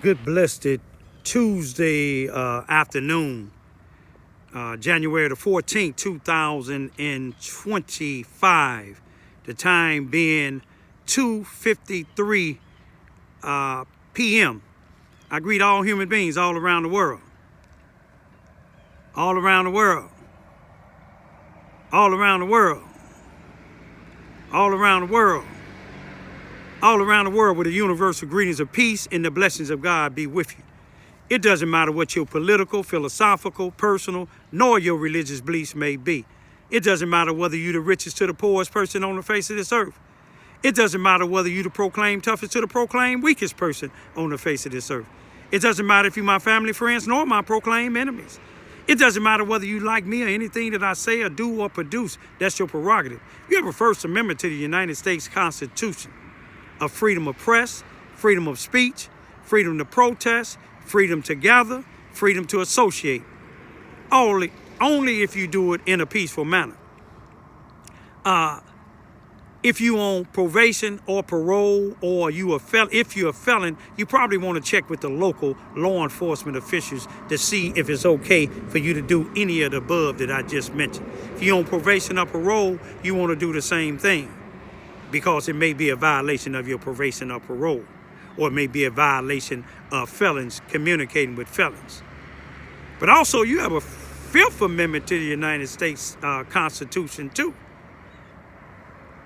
Good blessed Tuesday afternoon, January the 14th, 2025. The time being 2:53 p.m. I greet all human beings all around the world. All around the world. All around the world. All around the world. All around the world with the universal greetings of peace and the blessings of God be with you. It doesn't matter what your political, philosophical, personal, nor your religious beliefs may be. It doesn't matter whether you're the richest to the poorest person on the face of this earth. It doesn't matter whether you the proclaimed toughest to the proclaimed weakest person on the face of this earth. It doesn't matter if you're my family, friends, nor my proclaimed enemies. It doesn't matter whether you like me or anything that I say or do or produce. That's your prerogative. You have a First Amendment to the United States Constitution of freedom of press, freedom of speech, freedom to protest, freedom to gather, freedom to associate. Only if you do it in a peaceful manner. If you on probation or parole or if you're a felon, you probably want to check with the local law enforcement officials to see if it's okay for you to do any of the above that I just mentioned. If you're on probation or parole, you want to do the same thing because it may be a violation of your probation or parole, or it may be a violation of felons communicating with felons. But also you have a Fifth Amendment to the United States Constitution too.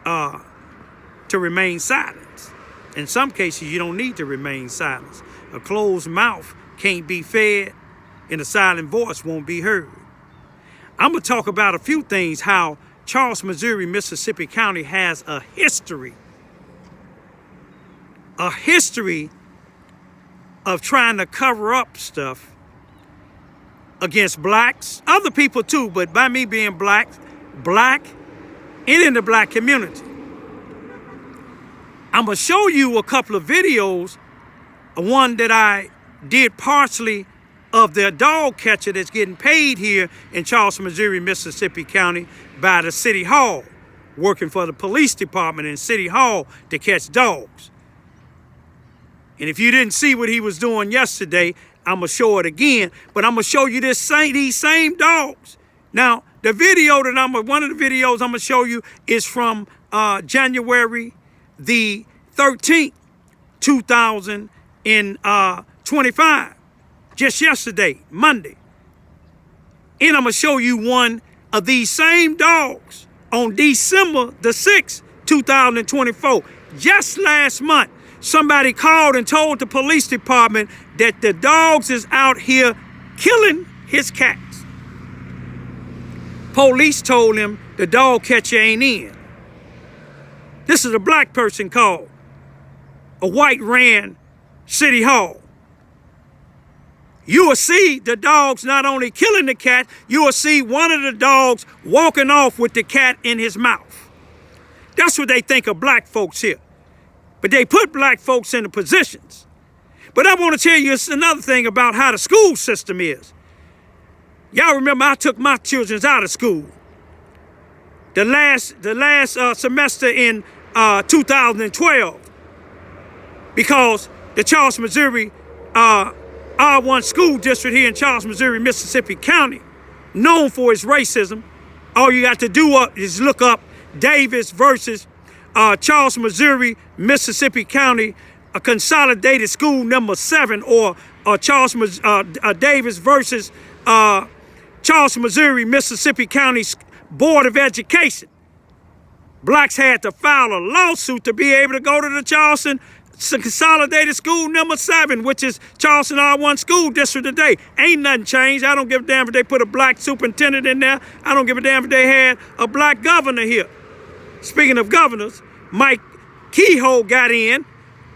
To remain silent. In some cases, you don't need to remain silent. A closed mouth can't be fed, and a silent voice won't be heard. I'm going to talk about a few things, how Charleston, Missouri, Mississippi County has a history of trying to cover up stuff against blacks, other people too, but by me being black, and in the black community. I'm going to show you a couple of videos, one that I did partially of the dog catcher that's getting paid here in Charleston, Missouri, Mississippi County by the City Hall, working for the police department in City Hall to catch dogs. And if you didn't see what he was doing yesterday, I'm going to show it again, but I'm going to show you these same dogs. Now, the video that one of the videos I'm going to show you is from January the 13th, 2025. Just yesterday, Monday. And I'm going to show you one of these same dogs on December the 6th, 2024. Just last month, somebody called and told the police department that the dogs is out here killing his cats. Police told him the dog catcher ain't in. This is a black person called. A white ran City Hall. You will see the dogs not only killing the cat, you will see one of the dogs walking off with the cat in his mouth. That's what they think of black folks here. But they put black folks in the positions. But I want to tell you another thing about how the school system is. Y'all remember I took my children out of school. The last semester in 2012. Because the Charleston, Missouri R-1 school district here in Charleston, Missouri, Mississippi County, known for its racism. All you got to do is look up Davis versus Charleston, Missouri, Mississippi County, a consolidated school number 7, or Davis versus Charleston, Missouri, Mississippi County Board of Education. Blacks had to file a lawsuit to be able to go to the Charleston Consolidated School number 7, which is Charleston R-1 School District today. Ain't nothing changed. I don't give a damn if they put a black superintendent in there. I don't give a damn if they had a black governor here. Speaking of governors, Mike Kehoe got in,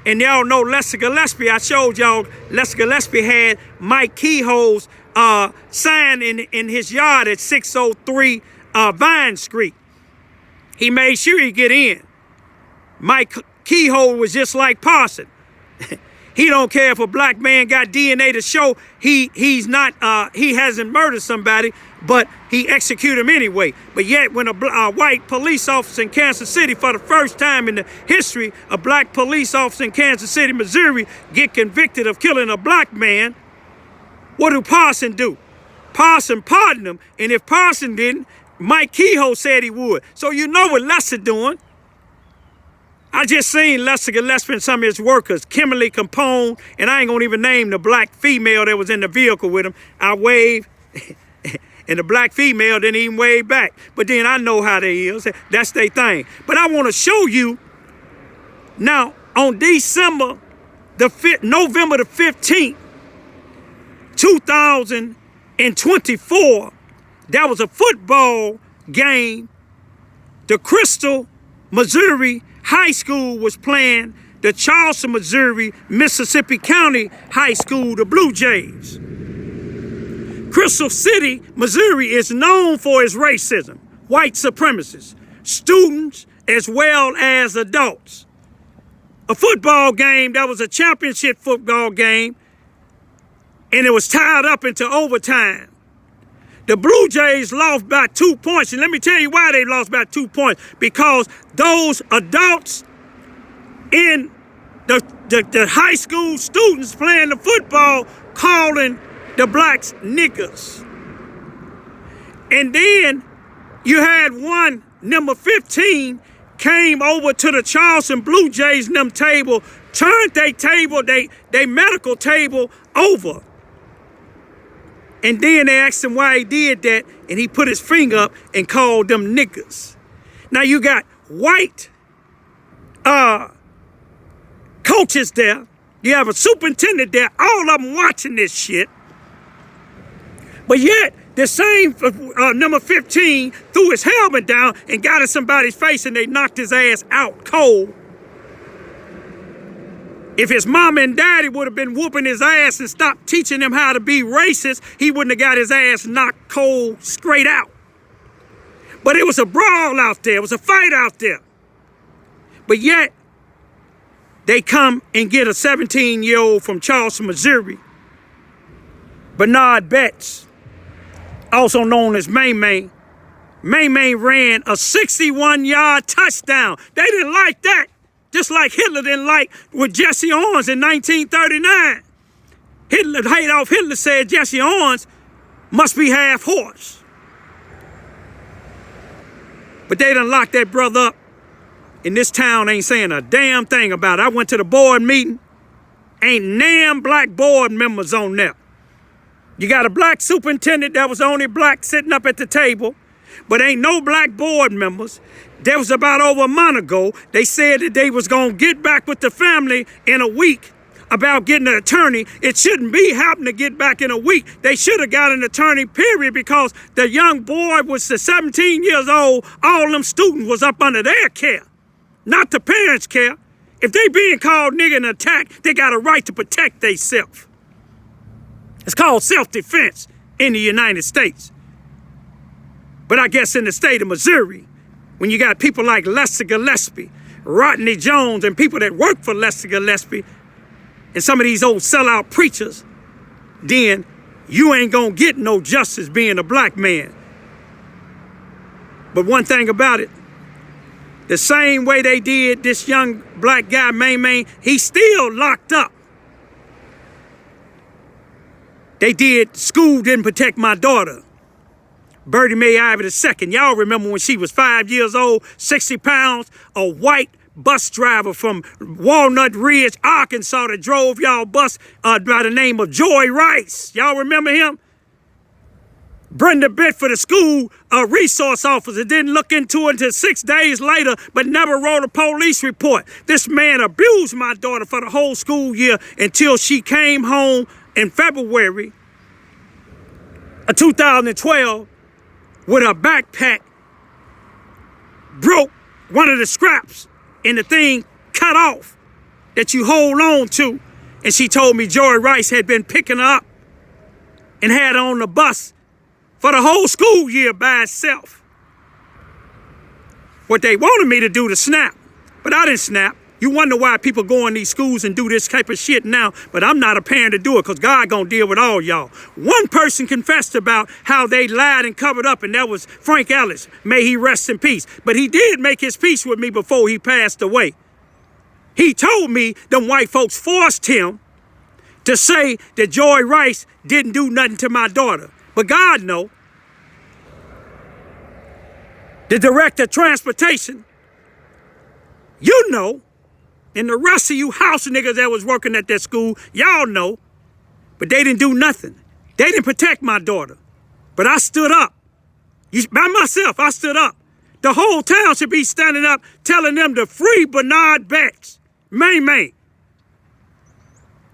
and y'all know Lester Gillespie. I showed y'all Lester Gillespie had Mike Kehoe's sign in his yard at 603 Vine Street. He made sure he get in. Mike Kehoe was just like Parson. He don't care if a black man got DNA to show he hasn't murdered somebody. but he executed him anyway. But yet, when a white police officer in Kansas City, for the first time in the history, a black police officer in Kansas City, Missouri, get convicted of killing a black man, what do Parson do? Parson pardoned him, and if Parson didn't, Mike Kehoe said he would. So you know what Lester doing. I just seen Lester Gillespie and some of his workers, Kimberly Capone, and I ain't gonna even name the black female that was in the vehicle with him. I waved, and the black female didn't even wave back. But then I know how they is. That's their thing. But I want to show you now on November the 15th, 2024, there was a football game. The Crystal, Missouri High School was playing the Charleston, Missouri, Mississippi County High School, the Blue Jays. Crystal City, Missouri is known for its racism, white supremacists, students as well as adults. A football game that was a championship football game, and it was tied up into overtime. The Blue Jays lost by 2 points, and let me tell you why they lost by 2 points. Because those adults in the high school students playing the football calling the blacks niggers. And then you had one, number 15, came over to the Charleston Blue Jays and them table, turned their table, they medical table over. And then they asked him why he did that, and he put his finger up and called them niggers. Now you got white coaches there. You have a superintendent there, all of them watching this shit. But yet, the same number 15 threw his helmet down and got in somebody's face, and they knocked his ass out cold. If his mama and daddy would have been whooping his ass and stopped teaching him how to be racist, he wouldn't have got his ass knocked cold straight out. But it was a brawl out there. It was a fight out there. But yet, they come and get a 17-year-old from Charleston, Missouri, Bernard Betts, also known as May May. May May ran a 61-yard touchdown. They didn't like that. Just like Hitler didn't like with Jesse Owens in 1939. Adolf Hitler said Jesse Owens must be half horse. But they done locked that brother up. And this town ain't saying a damn thing about it. I went to the board meeting. Ain't damn black board members on there. You got a black superintendent that was the only black sitting up at the table. But ain't no black board members. There was about over a month ago, they said that they was going to get back with the family in a week about getting an attorney. It shouldn't be happening to get back in a week. They should have got an attorney, period, because the young boy was 17 years old. All them students was up under their care, not the parents' care. If they being called nigger and attacked, they got a right to protect themselves. It's called self-defense in the United States. But I guess in the state of Missouri, when you got people like Lester Gillespie, Rodney Jones, and people that work for Lester Gillespie, and some of these old sellout preachers, then you ain't gonna get no justice being a black man. But one thing about it, the same way they did this young black guy, May, he's still locked up. They did, school didn't protect my daughter, Birdie Mae Ivy II. Y'all remember when she was 5 years old, 60 pounds, a white bus driver from Walnut Ridge, Arkansas, that drove y'all bus by the name of Joy Rice. Y'all remember him? Brenda Bedford, the school resource officer, didn't look into it until 6 days later, but never wrote a police report. This man abused my daughter for the whole school year until she came home in February of 2012 with her backpack broke, one of the straps, and the thing cut off that you hold on to. And she told me Joy Rice had been picking her up and had her on the bus for the whole school year by herself. What they wanted me to do to snap, but I didn't snap. You wonder why people go in these schools and do this type of shit now, but I'm not a parent to do it because God gonna deal with all y'all. One person confessed about how they lied and covered up, and that was Frank Ellis. May he rest in peace. But he did make his peace with me before he passed away. He told me them white folks forced him to say that Joy Rice didn't do nothing to my daughter. But God know. The director of transportation, you know, and the rest of you house niggas that was working at that school, y'all know, but they didn't do nothing. They didn't protect my daughter. But I stood up. By myself, I stood up. The whole town should be standing up telling them to free Bernard Betts. May.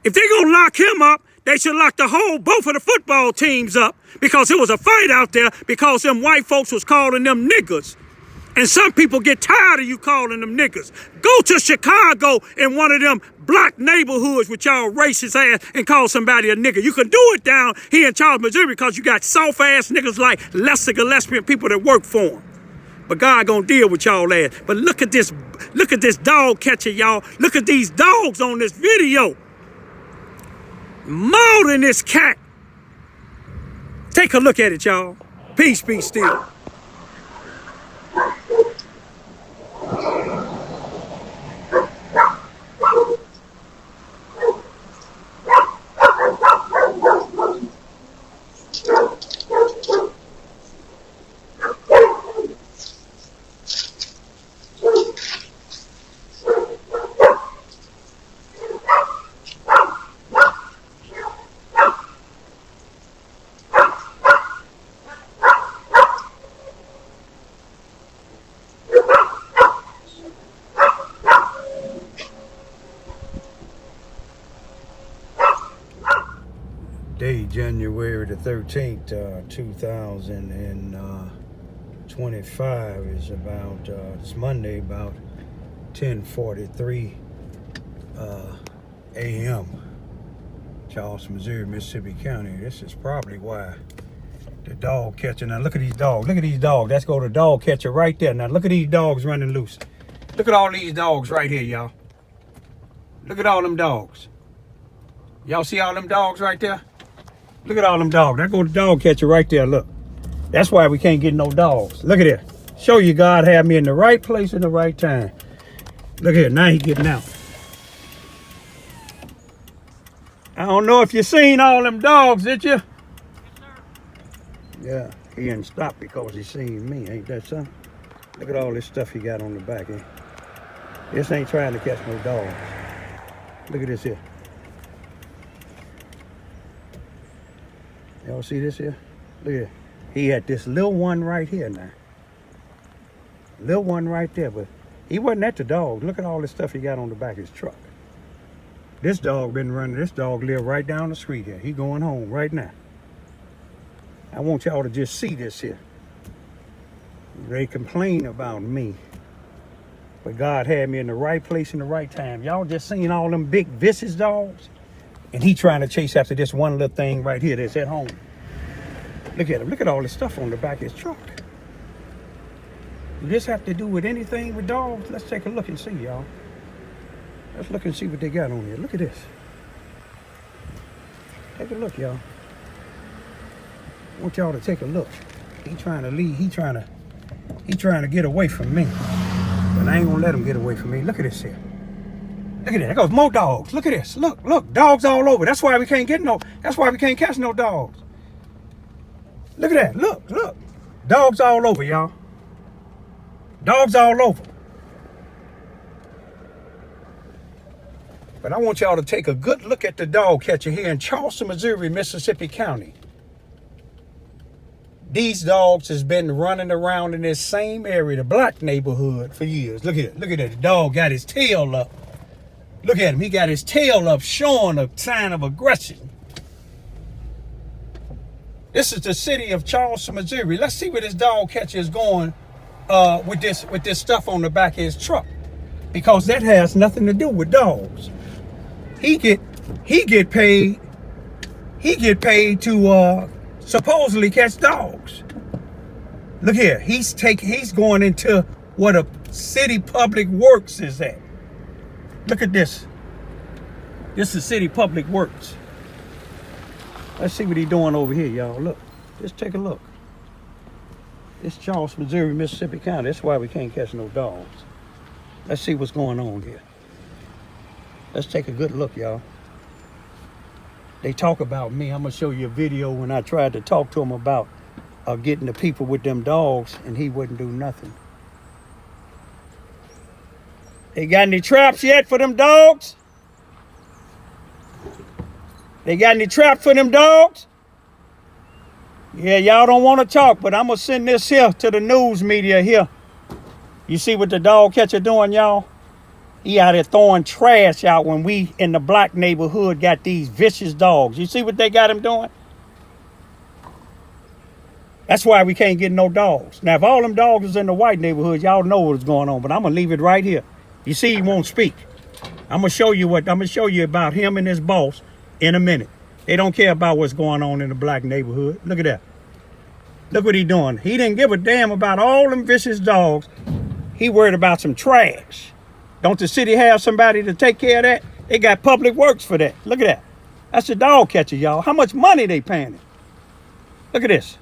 If they're gonna lock him up, they should lock both of the football teams up, because it was a fight out there because them white folks was calling them niggers. And some people get tired of you calling them niggers. Go to Chicago in one of them black neighborhoods with y'all racist ass and call somebody a nigger. You can do it down here in Charleston, Missouri, because you got soft ass niggas like Lester Gillespie and people that work for him. But God gonna deal with y'all ass. But look at this dog catcher, y'all. Look at these dogs on this video. Mauling this cat. Take a look at it, y'all. Peace be still. Day, January the 13th, 2025 is about, it's Monday, about 10:43 a.m. Charleston, Missouri, Mississippi County. This is probably why the dog catcher, now look at these dogs, Let's go to the dog catcher right there. Now look at these dogs running loose. Look at all these dogs right here, y'all. Look at all them dogs. Y'all see all them dogs right there? Look at all them dogs. There go the dog catcher right there, look. That's why we can't get no dogs. Look at it. Show you God had me in the right place at the right time. Look at it, now he getting out. I don't know if you seen all them dogs, did you? Yes, sir. Yeah, he didn't stop because he seen me, ain't that something? Look at all this stuff he got on the back, eh? This ain't trying to catch no dogs. Look at this here. Y'all see this here? Look at it. He had this little one right here now. Little one right there, but he wasn't at the dog. Look at all this stuff he got on the back of his truck. This dog been running. This dog live right down the street here. He going home right now. I want y'all to just see this here. They complain about me, but God had me in the right place in the right time. Y'all just seen all them big vicious dogs? And he trying to chase after this one little thing right here that's at home. Look at him. Look at all this stuff on the back of his truck. Does this have to do with anything with dogs? Let's take a look and see, y'all. Let's look and see what they got on here. Look at this. Take a look, y'all. I want y'all to take a look. He trying to leave. He trying to get away from me. But I ain't gonna let him get away from me. Look at this here. Look at that. There goes more dogs. Look at this. Look. Dogs all over. That's why we can't catch no dogs. Look at that. Look. Dogs all over, y'all. Dogs all over. But I want y'all to take a good look at the dog catcher here in Charleston, Missouri, Mississippi County. These dogs has been running around in this same area, the black neighborhood, for years. Look at it. Look at that. The dog got his tail up. Look at him. He got his tail up, showing a sign of aggression. This is the city of Charleston, Missouri. Let's see where this dog catcher is going with this stuff on the back of his truck, because that has nothing to do with dogs. He get paid to supposedly catch dogs. Look here. He's going into what a city public works is at. Look at this. This is City Public Works. Let's see what he's doing over here, y'all. Look, just take a look. It's Charleston, Missouri, Mississippi County. That's why we can't catch no dogs. Let's see what's going on here. Let's take a good look, y'all. They talk about me. I'm gonna show you a video when I tried to talk to him about getting the people with them dogs, and he wouldn't do nothing. They got any traps yet for them dogs? They got any traps for them dogs? Yeah, y'all don't want to talk, but I'm going to send this here to the news media here. You see what the dog catcher doing, y'all? He out here throwing trash out when we in the black neighborhood got these vicious dogs. You see what they got him doing? That's why we can't get no dogs. Now, if all them dogs is in the white neighborhood, y'all know what's going on, but I'm going to leave it right here. You see, he won't speak. I'm going to show you about him and his boss in a minute. They don't care about what's going on in the black neighborhood. Look at that. Look what he doing. He didn't give a damn about all them vicious dogs. He worried about some trash. Don't the city have somebody to take care of that? They got public works for that. Look at that. That's the dog catcher, y'all. How much money they paying him? Look at this.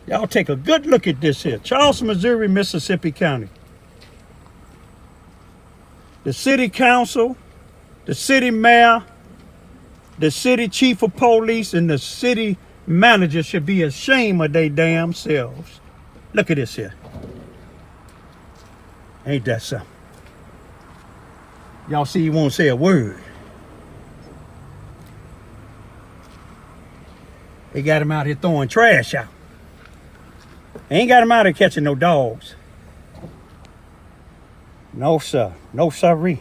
Y'all take a good look at this here. Charleston, Missouri, Mississippi County. The city council, the city mayor, the city chief of police, and the city manager should be ashamed of their damn selves. Look at this here. Ain't that something? Y'all see, he won't say a word. They got him out here throwing trash out. They ain't got him out here catching no dogs. No, sir. No, sirree.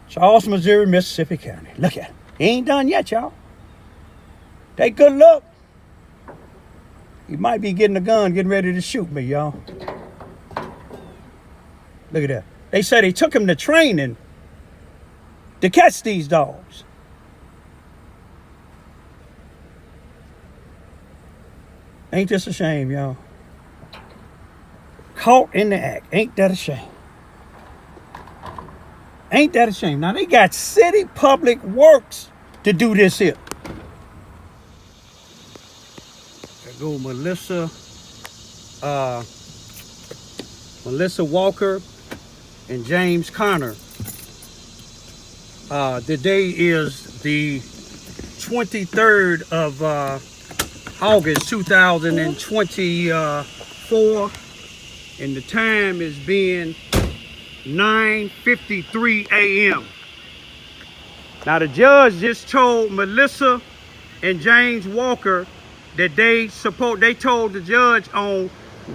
Charleston, Missouri, Mississippi County. Look at it. He ain't done yet, y'all. Take a good look. He might be getting a gun, getting ready to shoot me, y'all. Look at that. They said they took him to training to catch these dogs. Ain't this a shame, y'all? Caught in the act. Ain't that a shame? Ain't that a shame? Now, they got city public works to do this here. There go Melissa Walker and James Conner. Today is the 23rd of August 2024, and the time is being 9:53 a.m. Now, the judge just told Melissa and James Walker that they told the judge on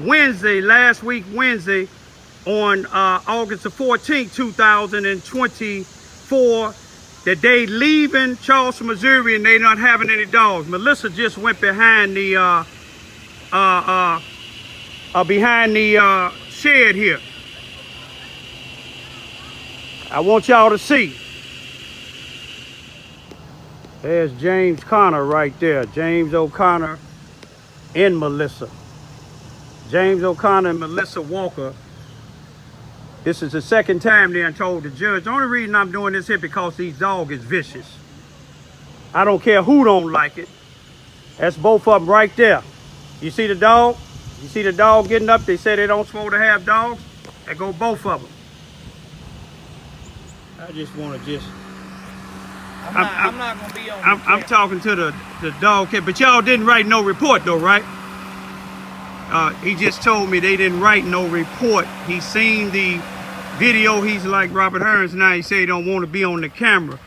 Wednesday, last week Wednesday, on August the 14th, 2024, that they leaving Charleston, Missouri, and they not having any dogs. Melissa just went behind the shed here. I want y'all to see. There's James Conner right there. James O'Connor and Melissa. James O'Connor and Melissa Walker. This is the second time they told the judge. The only reason I'm doing this here because these dogs is vicious. I don't care who don't like it. That's both of them right there. You see the dog? You see the dog getting up? They say they don't supposed to have dogs. There go both of them. I just want to I'm not going to be on I'm talking to the dog cat, but y'all didn't write no report though, right? He just told me they didn't write no report. He seen the video. He's like Robert Hearns now. He said he don't want to be on the camera.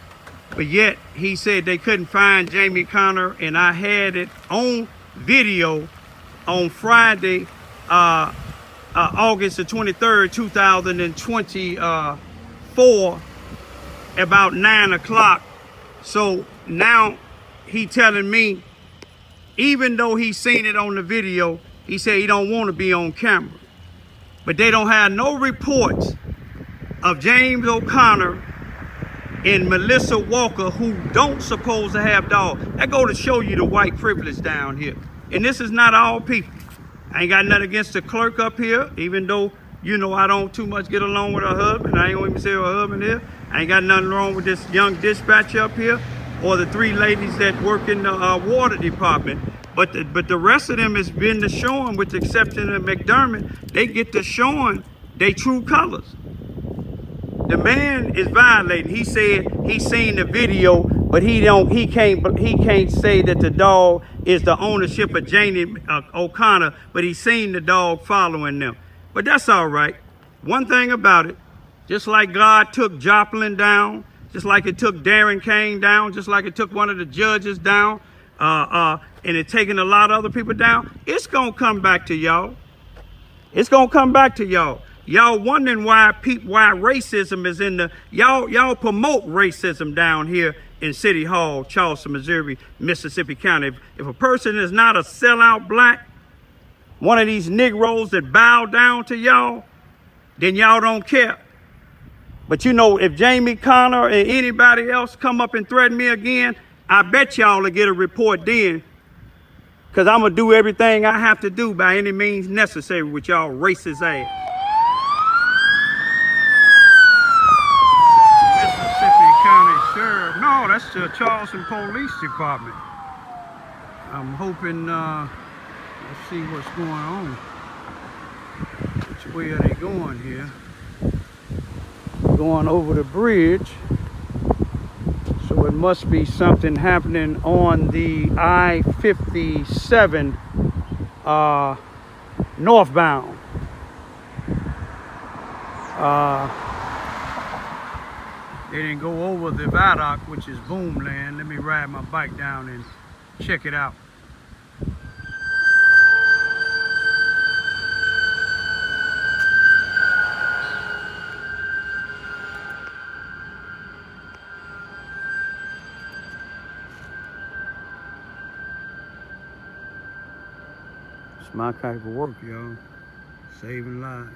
But yet, he said they couldn't find Jamie Conner, and I had it on video on Friday, August the 23rd, 2024, about 9 o'clock. So now he telling me, even though he seen it on the video, he said he don't want to be on camera. But they don't have no reports of James O'Connor and Melissa Walker, who don't supposed to have dogs. That go to show you the white privilege down here. And this is not all people. I ain't got nothing against the clerk up here, even though, you know, I don't too much get along with her husband. I ain't gonna even say her husband here. I ain't got nothing wrong with this young dispatcher up here or the 3 ladies that work in the water department. But the rest of them has been to showing, with the exception of McDermott, they get to showing their true colors. The man is violating. He said he seen the video, but he can't say that the dog is the ownership of Janie O'Connor, but he seen the dog following them. But that's all right. One thing about it, just like God took Joplin down, just like it took Darren Kane down, just like it took one of the judges down, and it taken a lot of other people down, it's gonna come back to y'all. It's gonna come back to y'all. Y'all wondering why racism is in the, y'all promote racism down here in City Hall, Charleston, Missouri, Mississippi County. If a person is not a sellout black, one of these Negroes that bow down to y'all, then y'all don't care. But you know, if Jamie Connor and anybody else come up and threaten me again, I bet y'all will get a report then. Because I'm going to do everything I have to do by any means necessary with y'all racist ass. Mississippi County Sheriff. No, that's the Charleston Police Department. I'm hoping, let's see what's going on. Which way are they going here? Going over the bridge. So it must be something happening on the I-57 northbound. They didn't go over the viaduct, which is boomland. Let me ride my bike down and check it out. It's my type of work, y'all. Saving lives.